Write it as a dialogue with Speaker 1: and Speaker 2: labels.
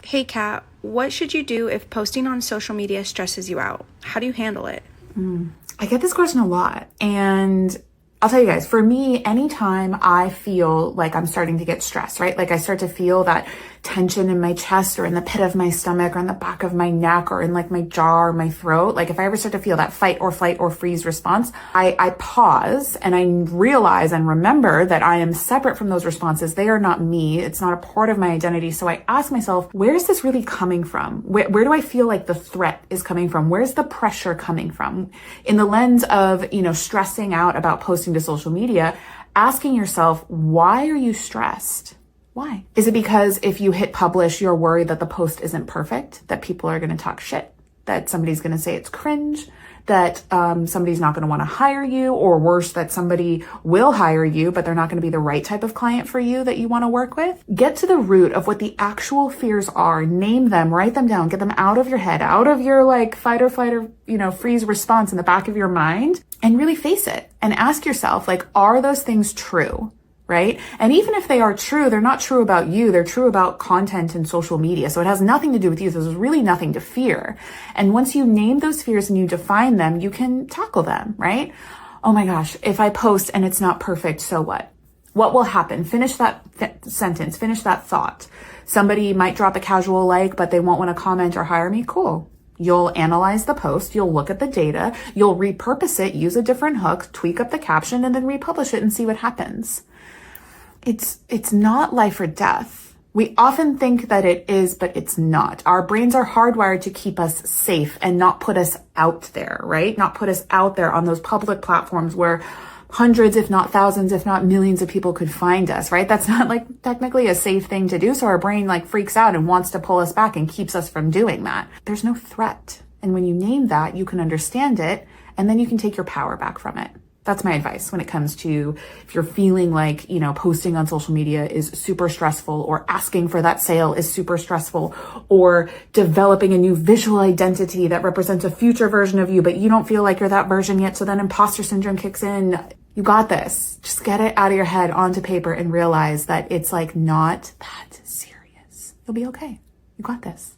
Speaker 1: Hey Kat, what should you do if posting on social media stresses you out? How do you handle it?
Speaker 2: I get this question a lot, and I'll tell you guys, for me, anytime I feel like I'm starting to get stressed, right? Like I start to feel that tension in my chest or in the pit of my stomach or in the back of my neck or in like my jaw or my throat. Like if I ever start to feel that fight or flight or freeze response, I pause and I realize and remember that I am separate from those responses. They are not me. It's not a part of my identity. So I ask myself, where is this really coming from? Where do I feel like the threat is coming from? Where's the pressure coming from? In the lens of, stressing out about posting to social media, asking yourself, why are you stressed? Why? Is it because if you hit publish, you're worried that the post isn't perfect, that people are going to talk shit, that somebody's going to say it's cringe, that somebody's not going to want to hire you, or worse, that somebody will hire you, but they're not going to be the right type of client for you that you want to work with? Get to the root of what the actual fears are, name them, write them down, get them out of your head, out of your like fight or flight or, freeze response in the back of your mind, and really face it and ask yourself, like, are those things true? Right? And even if they are true, they're not true about you. They're true about content and social media. So it has nothing to do with you. So there's really nothing to fear. And once you name those fears and you define them, you can tackle them, right? Oh my gosh, if I post and it's not perfect, so what? What will happen? Finish that sentence, finish that thought. Somebody might drop a casual like, but they won't want to comment or hire me. Cool. You'll analyze the post, you'll look at the data, you'll repurpose it, use a different hook, tweak up the caption, and then republish it and see what happens. It's not life or death. We often think that it is, but it's not. Our brains are hardwired to keep us safe and not put us out there, right? Not put us out there on those public platforms where hundreds, if not thousands, if not millions of people could find us, right? That's not like technically a safe thing to do. So our brain like freaks out and wants to pull us back and keeps us from doing that. There's no threat. And when you name that, you can understand it, and then you can take your power back from it. That's my advice when it comes to if you're feeling like, posting on social media is super stressful, or asking for that sale is super stressful, or developing a new visual identity that represents a future version of you, but you don't feel like you're that version yet. So then imposter syndrome kicks in. You got this. Just get it out of your head onto paper and realize that it's like not that serious. You'll be okay. You got this.